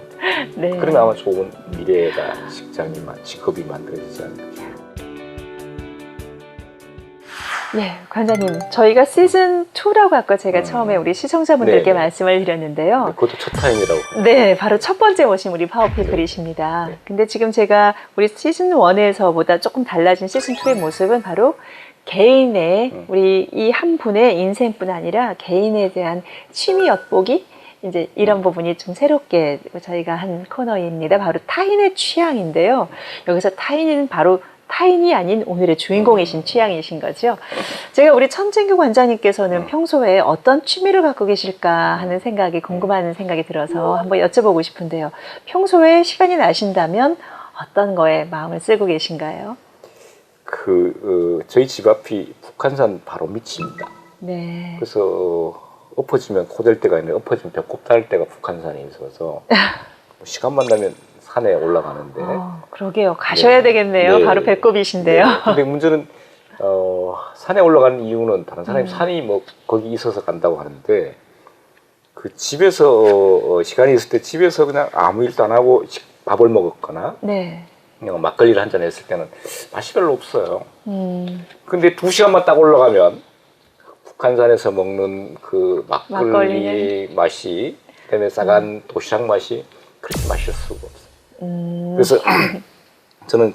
네. 그러면 아마 좋은 미래가 직업이 만들어지지 않을까. 네, 관장님, 저희가 시즌 2라고 아까 제가 처음에 우리 시청자분들께 네. 말씀을 드렸는데요. 그것도 첫 타임이라고. 네, 바로 첫 번째 오신 우리 파워피플이십니다. 네. 근데 지금 제가 우리 시즌 1에서보다 조금 달라진 시즌 2의 모습은 바로 개인의 우리 이 한 분의 인생뿐 아니라 개인에 대한 취미 엿보기 이제 이런 부분이 좀 새롭게 저희가 한 코너입니다. 바로 타인의 취향인데요. 여기서 타인은 바로 타인이 아닌 오늘의 주인공이신 취향이신 거죠. 제가 우리 천진규 관장님께서는 평소에 어떤 취미를 갖고 계실까 하는 생각이 궁금한 생각이 들어서 한번 여쭤보고 싶은데요. 평소에 시간이 나신다면 어떤 거에 마음을 쓰고 계신가요? 저희 집 앞이 북한산 바로 밑입니다. 네. 그래서 엎어지면 코될 때가 있는데 엎어지면 배꼽 닿을 때가 북한산에 있어서 시간만 나면 산에 올라가는데. 그러게요. 가셔야 네. 되겠네요. 네. 바로 배꼽이신데요. 네. 근데 문제는 산에 올라가는 이유는 다른 사람이 산이 뭐 거기 있어서 간다고 하는데 그 집에서 시간이 있을 때 집에서 그냥 아무 일도 안 하고 밥을 먹었거나 네. 그냥 막걸리를 한잔 했을 때는 맛이 별로 없어요. 근데 2시간만 딱 올라가면 북한산에서 먹는 그 막걸리 맛이 그다음에 싸간 도시락 맛이 그렇게 맛있을 수가 없어요. 그래서 저는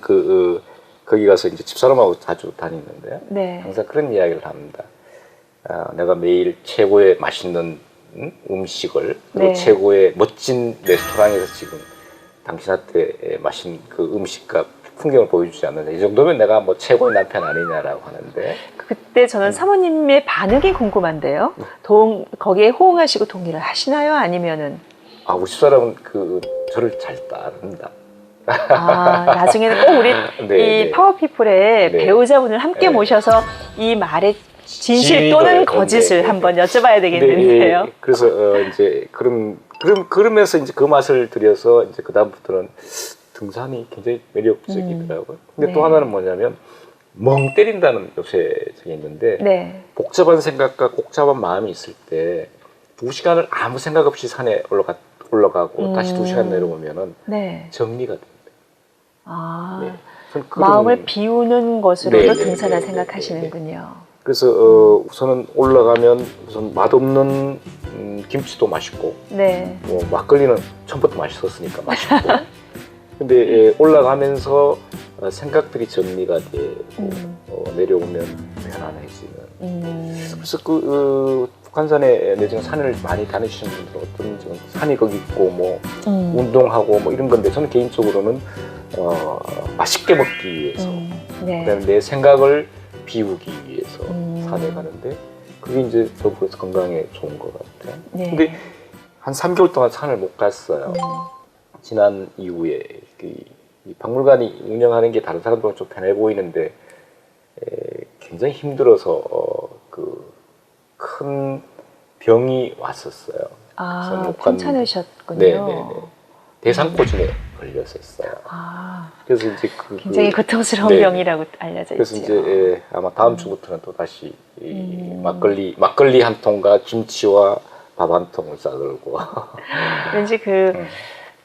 거기 가서 이제 집사람하고 자주 다니는데요. 네. 항상 그런 이야기를 합니다. 내가 매일 최고의 맛있는 음식을 그리고 네. 최고의 멋진 레스토랑에서 지금 당신한테 맛있는 그 음식과 풍경을 보여주지 않는다. 이 정도면 내가 뭐 최고의 남편 아니냐라고 하는데 그때 저는 사모님의 반응이 궁금한데요. 거기에 호응하시고 동의를 하시나요? 아니면은? 우리 집사람은 저를 잘 따릅니다. 나중에는 꼭 우리 네, 이 네. 파워피플의 네. 배우자분을 함께 네. 모셔서 이 말의 진실 또는 거짓을 네. 한번 여쭤봐야 되겠는데요. 네, 그래서 이제 그러면서 이제 그 맛을 들여서 이제 그 다음부터는 등산이 굉장히 매력적이더라고요. 근데 네. 또 하나는 뭐냐면 멍 때린다는 요새 저게 있는데 네. 복잡한 생각과 복잡한 마음이 있을 때 2시간을 아무 생각 없이 산에 올라가고 다시 2시간 내려오면은 네. 정리가 됩니다. 네. 저는 마음을 비우는 것으로도 네, 등산을 네, 생각하시는군요. 그래서 우선은 올라가면 우선 맛없는 김치도 맛있고 네. 뭐 막걸리는 처음부터 맛있었으니까 맛있고 근데 올라가면서 생각들이 정리가 되고 내려오면 편안해지는 그래서 북한산에 내지는 산을 많이 다니시는 분들은 어떤 지금 산이 거기 있고 뭐 운동하고 뭐 이런 건데 저는 개인적으로는 맛있게 먹기 위해서 네. 그다음에 내 생각을 비우기 위해서 산에 가는데 그게 이제 저보다 건강에 좋은 것 같아요. 네. 근데 한 3개월 동안 산을 못 갔어요. 지난 이후에 이 박물관이 운영하는 게 다른 사람들은 좀 편해 보이는데 굉장히 힘들어서 큰 병이 왔었어요. 괜찮으셨군요. 네네네. 대상포진에 걸렸었어요. 그래서 이제 굉장히 고통스러운 네. 병이라고 알려져 있죠. 그래서 이제 아마 다음 주부터는 또 다시 막걸리 한 통과 김치와 밥 한 통을 싸들고 왠지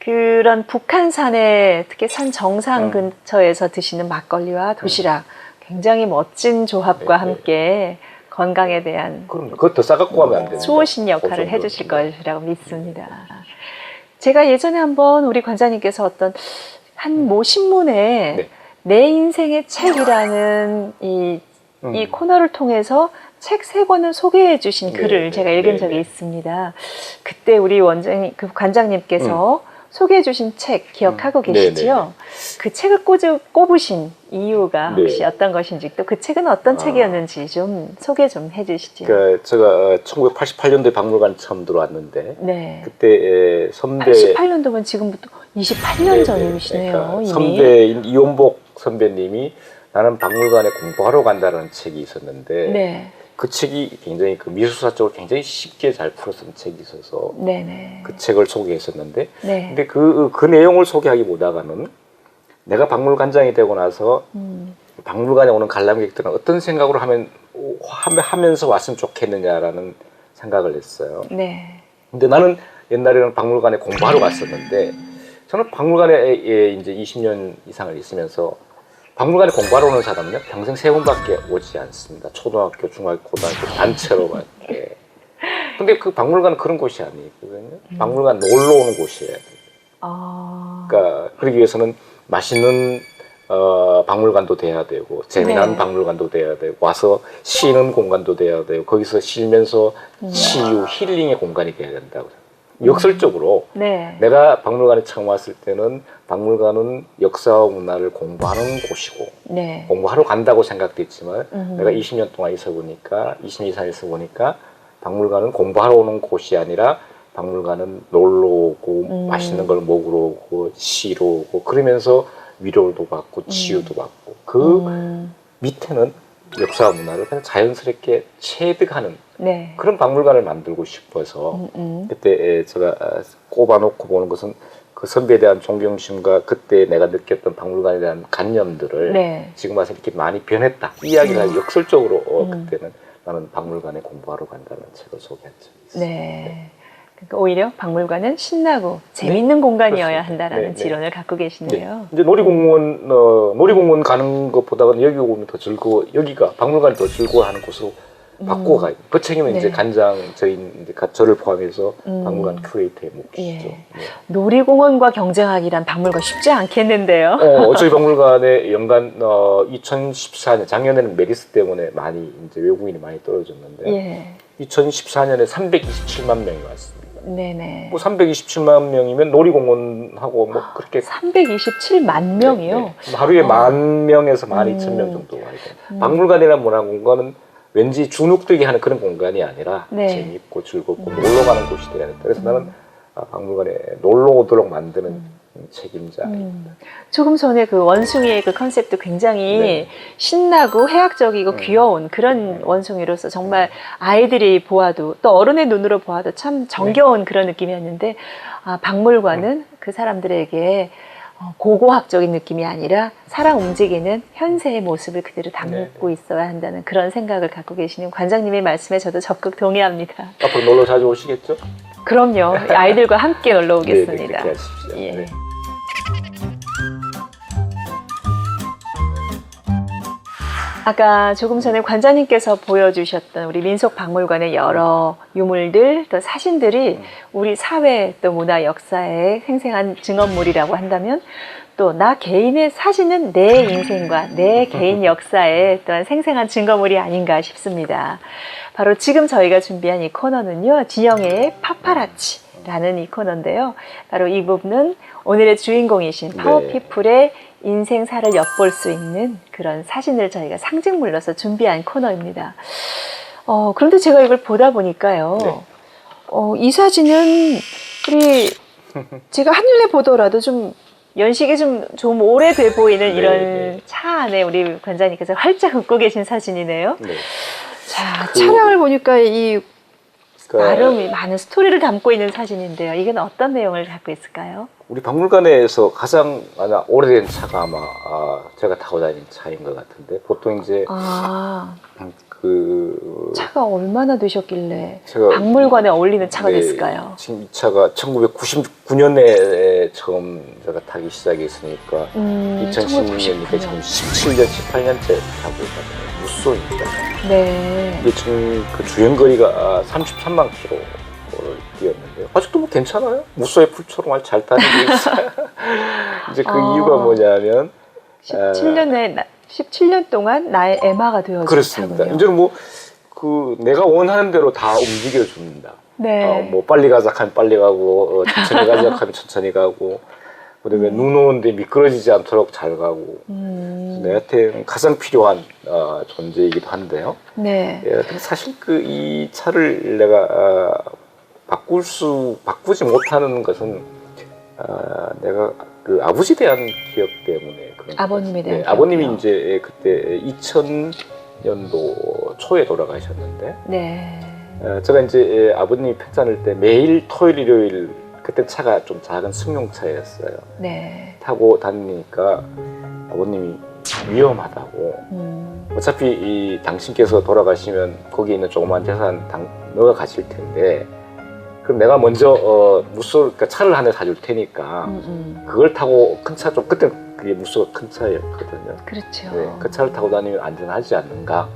그런 북한산에 특히 산 정상 음. 근처에서 드시는 막걸리와 도시락 굉장히 멋진 조합과 네, 네. 함께 건강에 대한 그럼 그것 더 싸갖고 가면 안 됩니다. 수호신 역할을 그 해주실 정도는. 거라고 믿습니다. 제가 예전에 한번 우리 관장님께서 어떤 한 모 신문에 네. 내 인생의 책이라는 이 코너를 통해서 책 3권을 소개해 주신 네, 글을 네, 제가 읽은 네, 적이 네. 있습니다. 그때 우리 원장님, 그 관장님께서 소개해 주신 책 기억하고 네, 계시지요? 그 책을 꼽으신 이유가 네. 혹시 어떤 것인지, 또 그 책은 어떤 책이었는지 좀 소개 좀 해주시죠. 그러니까 제가 1988년도에 박물관 처음 들어왔는데 네. 그때 선배 88년도면 지금부터 28년 네, 전이시네요. 그러니까 이미. 선배인 이원복 선배님이 나는 박물관에 공부하러 간다는 책이 있었는데 네. 그 책이 굉장히 그 미술사 쪽을 굉장히 쉽게 잘 풀어쓴 책이 있어서 네네. 그 책을 소개했었는데 네. 근데 그 내용을 소개하기보다는 내가 박물관장이 되고 나서 박물관에 오는 관람객들은 어떤 생각으로 하면서 왔으면 좋겠느냐라는 생각을 했어요. 네. 근데 나는 옛날에는 박물관에 공부하러 갔었는데 저는 박물관에 이제 20년 이상을 있으면서 박물관에 공부하러 오는 사람은요 평생 3번밖에 오지 않습니다. 초등학교, 중학교, 고등학교 단체로밖에. 근데 그 박물관은 그런 곳이 아니거든요. 박물관 놀러 오는 곳이에요. 그러니까 그러기 위해서는 맛있는 박물관도 돼야 되고 재미난 네. 박물관도 돼야 되고 와서 쉬는 공간도 돼야 되고 거기서 쉬면서 치유, 힐링의 공간이 돼야 된다고. 역설적으로 네. 내가 박물관에 처음 왔을 때는 박물관은 역사와 문화를 공부하는 곳이고 네. 공부하러 간다고 생각됐지만 내가 20년 동안 있어 보니까 20년 이상 있어 보니까 박물관은 공부하러 오는 곳이 아니라 박물관은 놀러 오고 맛있는 걸 먹으러 오고 쉬러 오고 그러면서 위로도 받고 치유도 받고 그 밑에는 역사와 문화를 그냥 자연스럽게 체득하는 네. 그런 박물관을 만들고 싶어서 그때 제가 꼽아놓고 보는 것은 그 선배에 대한 존경심과 그때 내가 느꼈던 박물관에 대한 관념들을 네. 지금 와서 이렇게 많이 변했다. 이 이야기가 역설적으로 그때는 나는 박물관에 공부하러 간다는 책을 소개한 적이 있어요. 네. 그러니까 오히려 박물관은 신나고 재밌는 공간이어야 그렇습니다. 한다라는 네, 네. 지론을 갖고 계시네요. 네. 이제 놀이공원 가는 것보다는 여기 오면 더 즐거워, 여기가 박물관이 더 즐거워하는 곳으로 바꿔가요. 그 책임은 네. 이제 간장 저희 이제 저를 포함해서 박물관 큐레이터의 몫이죠. 예. 네. 놀이공원과 경쟁하기란 박물관 쉽지 않겠는데요. 저희 박물관에 연간 2014년 작년에는 메리스 때문에 많이 이제 외국인이 많이 떨어졌는데 예. 2014년에 327만 명이 왔습니다. 네네. 뭐 327만 명이면 놀이공원하고 뭐 그렇게 327만 명이요? 네, 네. 하루에 10,000명에서 12,000명 정도 와요. 박물관이라는 문화공간은 왠지 주눅들게 하는 그런 공간이 아니라 네. 재밌고 즐겁고 놀러 가는 곳이 돼야 된다. 그래서 나는 박물관에 놀러 오도록 만드는 책임자입니다. 조금 전에 그 원숭이의 그 컨셉도 굉장히 네. 신나고 해학적이고 귀여운 그런 원숭이로서 정말 아이들이 보아도 또 어른의 눈으로 보아도 참 정겨운 그런 느낌이었는데 박물관은 그 사람들에게 고고학적인 느낌이 아니라 살아 움직이는 현세의 모습을 그대로 담고 있어야 한다는 그런 생각을 갖고 계시는 관장님의 말씀에 저도 적극 동의합니다. 앞으로 놀러 자주 오시겠죠? 그럼요. 아이들과 함께 놀러 오겠습니다. 네, 그렇게 하십시오. 예. 네. 아까 조금 전에 관장님께서 보여주셨던 우리 민속박물관의 여러 유물들, 또 사진들이 우리 사회 또 문화 역사의 생생한 증언물이라고 한다면 또 나 개인의 사진은 내 인생과 내 개인 역사의 또한 생생한 증거물이 아닌가 싶습니다. 바로 지금 저희가 준비한 이 코너는요, 진영의 파파라치라는 이 코너인데요. 바로 이 부분은 오늘의 주인공이신 파워피플의 인생사를 엿볼 수 있는 그런 사진을 저희가 상징물로서 준비한 코너입니다. 그런데 제가 이걸 보다 보니까요. 이 사진은 우리 제가 한눈에 보더라도 좀 연식이 좀 오래돼 보이는 이런 차 안에 우리 관장님께서 활짝 웃고 계신 사진이네요. 네. 자, 촬영을 보니까 이 나름 많은 스토리를 담고 있는 사진인데요. 이건 어떤 내용을 갖고 있을까요? 우리 박물관에서 가장 오래된 차가 아마 제가 타고 다니는 차인 것 같은데 보통 이제 차가 얼마나 되셨길래 제가 박물관에 어울리는 차가 네, 됐을까요? 지금 이 차가 1999년에 처음 제가 타기 시작했으니까 2016년이니까 지금 17년, 18년째 타고 있거든요. 무쏘입니다. 네. 이게 지금 그 주행거리가 33만 킬로를 뛰었는데요. 아직도 뭐 괜찮아요. 무쏘의 풀처럼 아주 잘 타는 게 있어요. 이제 그 이유가 뭐냐면 17년 동안 나의 에마가 되어졌군요. 그렇습니다. 이제는 뭐 내가 원하는 대로 다 움직여줍니다. 네. 뭐 빨리 가자 하면 빨리 가고 천천히 가자 하면 천천히 가고 그다음에 눈 오는데 미끄러지지 않도록 잘 가고 내한테 가장 필요한 존재이기도 한데요. 네. 사실 이 차를 내가 바꾸지 못하는 것은 내가 그 아버지에 대한 기억 때문에 그런 아버님에 대한 네, 아버님이 이제 그때 2000년도 초에 돌아가셨는데 네. 제가 이제 아버님이 편찮을 때 매일 토요일 일요일 그때 차가 좀 작은 승용차였어요. 네. 타고 다니니까 아버님이 위험하다고 어차피 이 당신께서 돌아가시면 거기에 있는 조그만 재산 너가 가질 텐데 그럼 내가 먼저 그러니까 차를 한 대 사줄 테니까 그걸 타고 큰 차 좀 그때 그게 무쏘가 큰 차였거든요. 그렇죠. 네, 그 차를 타고 다니면 안전하지 않는가.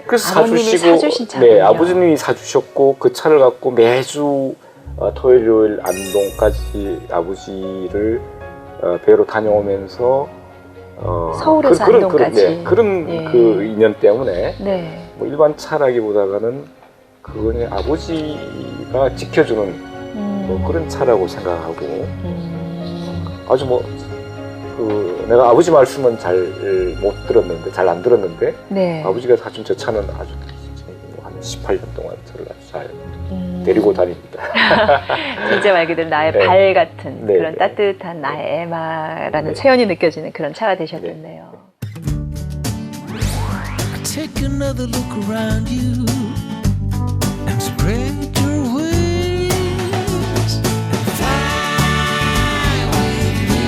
그래서 아버님이 사주신 차군요. 네, 아버님이 사주셨고 그 차를 갖고 매주 토요일 일요일 안동까지 아버지를 배로 다녀오면서 서울에서 안동까지 그런 예. 그 인연 때문에 네. 뭐 일반 차라기보다는 그거는 아버지가 지켜주는 뭐 그런 차라고 생각하고 아주 내가 아버지 말씀은 잘 못 들었는데 잘 안 들었는데 네. 아버지가 사준 저 차는 아주 한 18년 동안 저를 아주 잘 데리고 다닙니다. 진짜 말 그대로 나의 네. 발 같은 네. 그런 따뜻한 나의 에마라는 네. 체온이 느껴지는 그런 차가 되셨겠네요. Take another look around you and spread your wings and fly with me.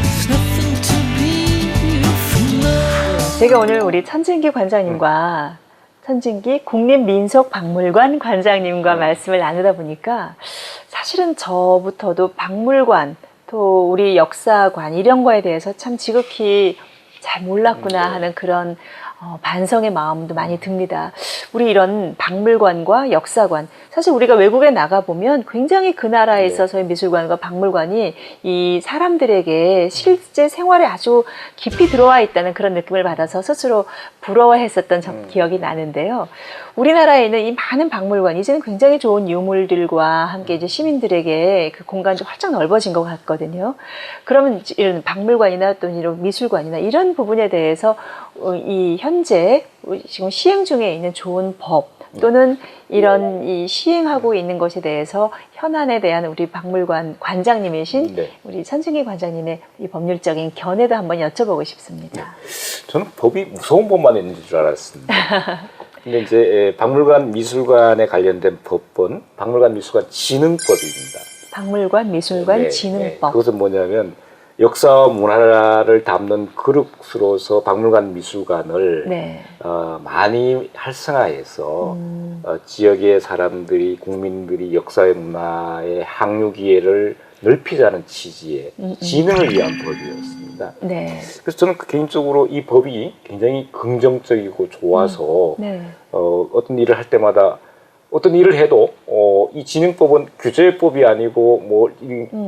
There's nothing to be from love. 제가 오늘 우리 천진기 관장님과 천진기 국립민속박물관 관장님과 말씀을 나누다 보니까 사실은 저부터도 박물관 또 우리 역사관 이런 거에 대해서 참 지극히 잘 몰랐구나 하는 그런 반성의 마음도 많이 듭니다. 우리 이런 박물관과 역사관, 사실 우리가 외국에 나가보면 굉장히 그 나라에 있어서의 미술관과 박물관이 이 사람들에게 실제 생활에 아주 깊이 들어와 있다는 그런 느낌을 받아서 스스로 부러워했었던 기억이 나는데요. 우리나라에 있는 이 많은 박물관, 이제는 굉장히 좋은 유물들과 함께 이제 시민들에게 그 공간이 활짝 넓어진 것 같거든요. 그러면 이런 박물관이나 또 이런 미술관이나 이런 부분에 대해서 이 현재 지금 시행 중에 있는 좋은 법 또는 이런 이 시행하고 있는 것에 대해서 현안에 대한 우리 박물관 관장님이신 네. 우리 천진기 관장님의 이 법률적인 견해도 한번 여쭤보고 싶습니다. 저는 법이 무서운 법만 있는 줄 알았습니다. 근데 이제 박물관 미술관에 관련된 법은 박물관 미술관 진흥법입니다. 박물관 미술관 네, 진흥법. 그것은 뭐냐면 역사와 문화를 담는 그릇으로서 박물관 미술관을 네. 많이 활성화해서 지역의 사람들이 국민들이 역사의 문화의 항유 기회를 넓히자는 취지의 진흥을 위한 법이었습니다. 네. 그래서 저는 개인적으로 이 법이 굉장히 긍정적이고 좋아서 네. 어떤 일을 할 때마다 어떤 일을 해도 이 진흥법은 규제법이 아니고 뭐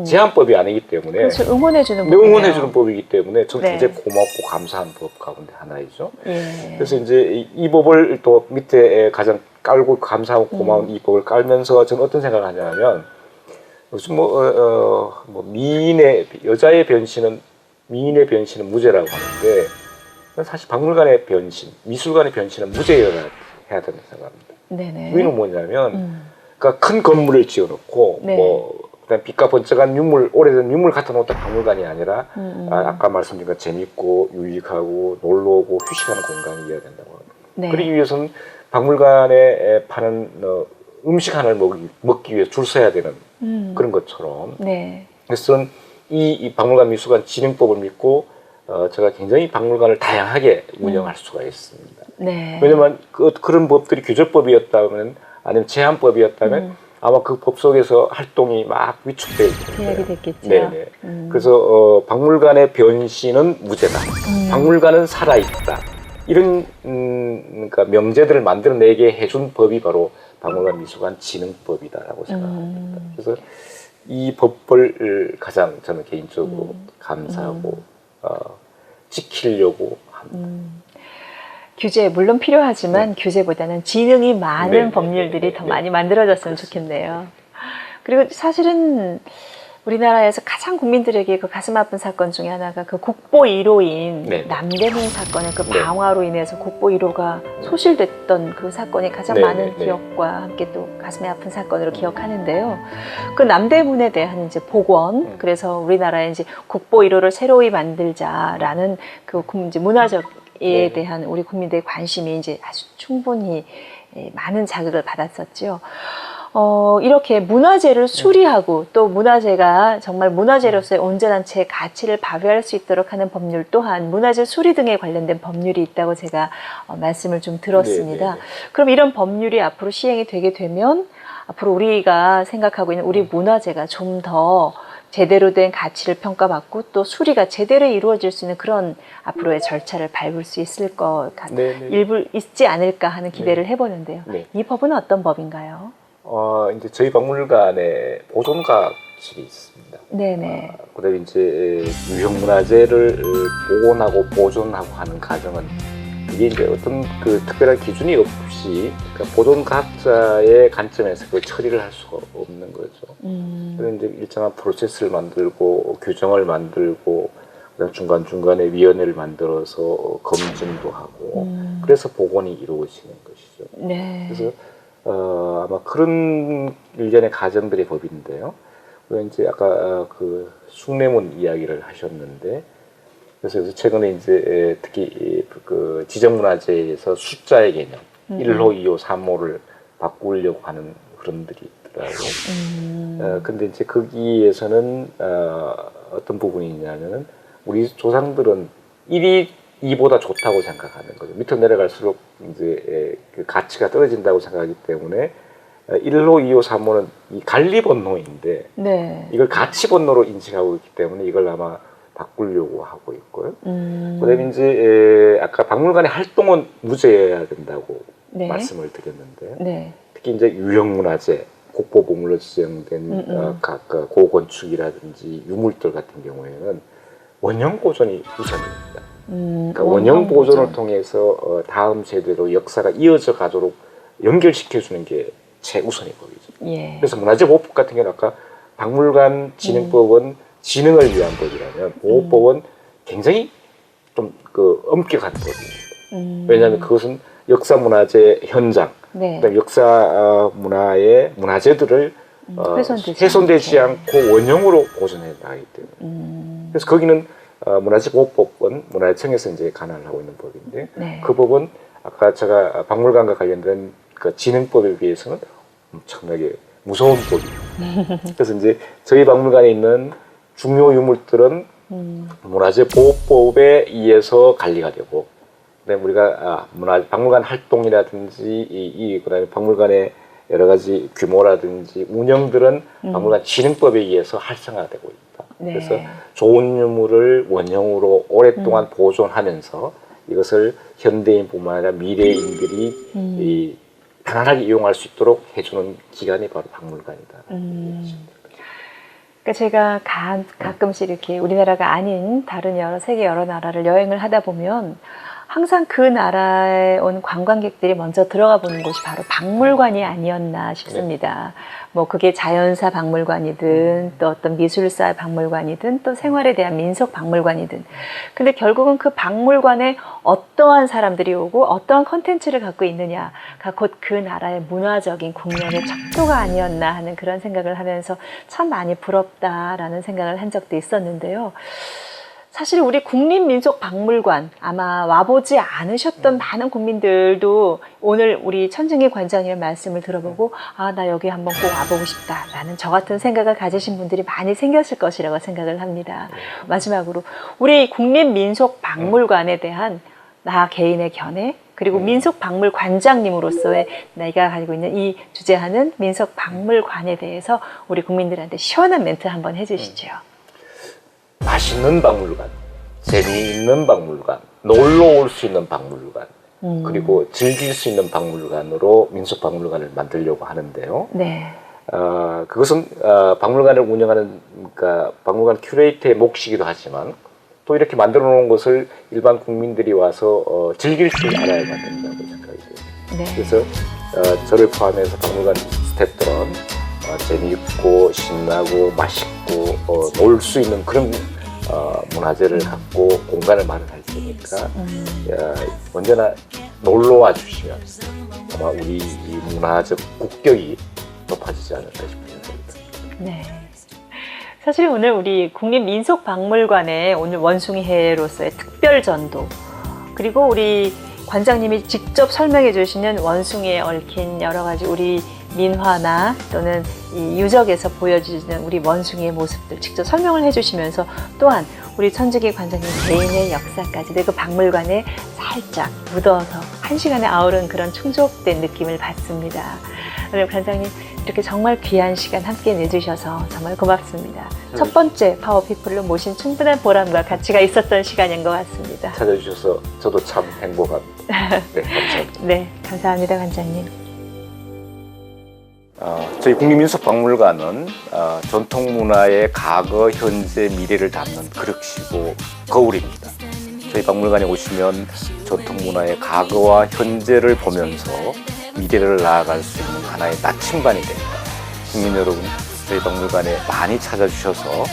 제한법이 아니기 때문에 그래서 응원해주는 법이에요. 응원해주는 법이기 때문에 저는 네. 굉장히 고맙고 감사한 법 가운데 하나이죠. 예. 그래서 이제 이 법을 또 밑에 가장 깔고 감사하고 고마운 이 법을 깔면서 저는 어떤 생각을 하냐면 요즘 여자의 변신은 미인의 변신은 무죄라고 하는데 사실 박물관의 변신, 미술관의 변신은 무죄여야 해야 된다고 생각합니다. 네네. 이유는 뭐냐면, 그러니까 큰 건물을 지어놓고, 네. 그다음 빛과 번쩍한 유물, 오래된 유물 갖다 놓던 박물관이 아니라, 아까 말씀드린 것 재밌고, 유익하고, 놀러 오고, 휴식하는 공간이어야 된다고 합니다. 네. 그러기 위해서는 박물관에 파는 음식 하나를 먹기 위해 줄 서야 되는 그런 것처럼. 네. 그래서 저는 이 박물관 미술관 진흥법을 믿고 제가 굉장히 박물관을 다양하게 운영할 수가 있습니다. 네. 왜냐면 그런 법들이 규제법이었다면 아니면 제한법이었다면 아마 그 법 속에서 활동이 막 위축되어 제약이 있거든요. 됐겠죠. 네네. 그래서 박물관의 변신은 무죄다. 박물관은 살아있다. 이런 그러니까 명제들을 만들어내게 해준 법이 바로 박물관 미술관 진흥법이다라고 생각합니다. 그래서 이 법을 가장 저는 개인적으로 감사하고 지키려고 합니다. 규제 물론 필요하지만 규제보다는 지능이 많은 네, 법률들이 네, 더 네. 많이 만들어졌으면 좋겠네요. 그리고 사실은 우리나라에서 가장 국민들에게 그 가슴 아픈 사건 중에 하나가 그 국보 1호인 네. 남대문 사건의 그 네. 방화로 인해서 국보 1호가 소실됐던 그 사건이 가장 네, 많은 네, 네. 기억과 함께 또 가슴이 아픈 사건으로 기억하는데요. 그 남대문에 대한 이제 복원, 그래서 우리나라에 이제 국보 1호를 새로이 만들자라는 그 이제 문화적 에 네. 대한 우리 국민들의 관심이 이제 아주 충분히 많은 자극을 받았었죠. 이렇게 문화재를 수리하고 또 문화재가 정말 문화재로서의 온전한 제 가치를 발휘할 수 있도록 하는 법률 또한 문화재 수리 등에 관련된 법률이 있다고 제가 말씀을 좀 들었습니다. 네, 네, 네. 그럼 이런 법률이 앞으로 시행이 되게 되면 앞으로 우리가 생각하고 있는 우리 문화재가 좀 더 제대로 된 가치를 평가받고 또 수리가 제대로 이루어질 수 있는 그런 앞으로의 절차를 밟을 수 있을 것 같, 네, 네. 일부 있지 않을까 하는 기대를 해보는데요. 네. 이 법은 어떤 법인가요? 이제 저희 박물관에 보존과실이 있습니다. 네네. 그다음에 이제 유형문화재를 복원하고 보존하고 하는 과정은 이게 이제 어떤 그 특별한 기준이 없이 그러니까 보존학자의 관점에서 그 처리를 할 수가 없는 거죠. 그래서 이제 일정한 프로세스를 만들고 규정을 만들고 그다음 중간 중간에 위원회를 만들어서 검증도 하고 그래서 복원이 이루어지는 것이죠. 네. 그래서 아마 그런 일련의 과정들의 법인데요. 그리고 이제 아까 그 숭례문 이야기를 하셨는데, 그래서 최근에 이제 특히 그 지정문화재에서 숫자의 개념, 1호, 2호, 3호를 바꾸려고 하는 흐름들이 있더라고요. 근데 이제 거기에서는 어떤 부분이 있냐면은 우리 조상들은 1이 2보다 좋다고 생각하는 거죠. 밑으로 내려갈수록 이제 그 가치가 떨어진다고 생각하기 때문에 1호, 2호, 3호는 이 관리 번호인데 네. 이걸 가치 번호로 인식하고 있기 때문에 이걸 아마 바꾸려고 하고 있고요. 그다음에 이제 아까 박물관의 활동은 무죄여야 된다고 네. 말씀을 드렸는데 네. 특히 이제 유형문화재, 국보보물로 지정된 각 고건축이라든지 유물들 같은 경우에는 원형 보존이 우선입니다. 그러니까 원형 보존을 통해서 다음 세대로 역사가 이어져 가도록 연결시켜주는 게 최우선의 법이죠. 예. 그래서 문화재보호법 같은 경우는 아까 박물관 진흥법은 진흥을 위한 법이라면 보호법은 굉장히 좀 그 엄격한 법입니다. 왜냐하면 그것은 역사 문화재 현장, 네. 그다음에 역사 문화의 문화재들을 훼손되지 않고 원형으로 보존해 나가기 때문에. 그래서 거기는 문화재보호법은 문화재청에서 이제 관할을 하고 있는 법인데 네. 그 법은 아까 제가 박물관과 관련된 그 진흥법에 비해서는 엄청나게 무서운 법이에요. 그래서 이제 저희 박물관에 있는 중요 유물들은 문화재보호법에 의해서 관리가 되고, 그다음에 우리가 박물관 활동이라든지 그다음에 박물관의 여러 가지 규모라든지 운영들은 박물관 진흥법에 의해서 활성화되고 있다. 네. 그래서 좋은 유물을 원형으로 오랫동안 보존하면서 이것을 현대인뿐만 아니라 미래인들이 이 편안하게 이용할 수 있도록 해주는 기관이 바로 박물관이다. 그러니까 제가 가끔씩 이렇게 우리나라가 아닌 다른 세계 여러 나라를 여행을 하다 보면 항상 그 나라에 온 관광객들이 먼저 들어가 보는 곳이 바로 박물관이 아니었나 싶습니다. 뭐 그게 자연사 박물관이든 또 어떤 미술사 박물관이든 또 생활에 대한 민속 박물관이든, 근데 결국은 그 박물관에 어떠한 사람들이 오고 어떠한 컨텐츠를 갖고 있느냐가 곧 그 나라의 문화적인 국력의 척도가 아니었나 하는 그런 생각을 하면서 참 많이 부럽다라는 생각을 한 적도 있었는데요. 사실 우리 국립민속박물관 아마 와보지 않으셨던 많은 국민들도 오늘 우리 천증희 관장님의 말씀을 들어보고 아, 나 여기 한번 꼭 와보고 싶다라는 저 같은 생각을 가지신 분들이 많이 생겼을 것이라고 생각을 합니다. 마지막으로 우리 국립민속박물관에 대한 나 개인의 견해 그리고 민속박물관장님으로서의 내가 가지고 있는 이 주제하는 민속박물관에 대해서 우리 국민들한테 시원한 멘트 한번 해주시죠. 맛있는 박물관, 재미있는 박물관, 놀러 올 수 있는 박물관, 그리고 즐길 수 있는 박물관으로 민속박물관을 만들려고 하는데요. 네. 그것은 박물관을 운영하는 그러니까 박물관 큐레이터의 몫이기도 하지만 또 이렇게 만들어 놓은 것을 일반 국민들이 와서 즐길 줄 알아야 된다고 생각이 돼요. 네. 그래서 저를 포함해서 박물관 스태프들은 재미있고 신나고 맛있고 놀 수 있는 그런 문화재를 갖고 공간을 마련할 테니까 언제나 놀러 와 주시면 아마 우리 이 문화적 국격이 높아지지 않을까 싶습니다. 네. 사실 오늘 우리 국립민속박물관의 오늘 원숭이해로서의 특별 전도 그리고 우리 관장님이 직접 설명해 주시는 원숭이에 얽힌 여러 가지 우리 민화나 또는 이 유적에서 보여주는 우리 원숭이의 모습들 직접 설명을 해주시면서 또한 우리 천증희 관장님 개인의 역사까지 그 박물관에 살짝 묻어서 한 시간에 아우른 그런 충족된 느낌을 받습니다. 오늘 관장님 이렇게 정말 귀한 시간 함께 내주셔서 정말 고맙습니다. 첫 번째 파워피플로 모신 충분한 보람과 가치가 있었던 시간인 것 같습니다. 찾아주셔서 저도 참 행복합니다. 네, 감사합니다. 네, 감사합니다, 관장님. 저희 국립민속박물관은 전통문화의 과거, 현재, 미래를 담는 그릇이고 거울입니다. 저희 박물관에 오시면 전통문화의 과거와 현재를 보면서 미래를 나아갈 수 있는 하나의 나침반이 됩니다. 국민 여러분, 저희 박물관에 많이 찾아주셔서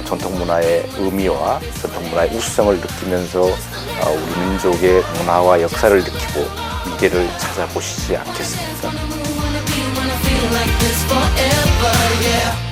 전통문화의 의미와 전통문화의 우수성을 느끼면서 우리 민족의 문화와 역사를 느끼고 미래를 찾아보시지 않겠습니까? Like this forever, yeah.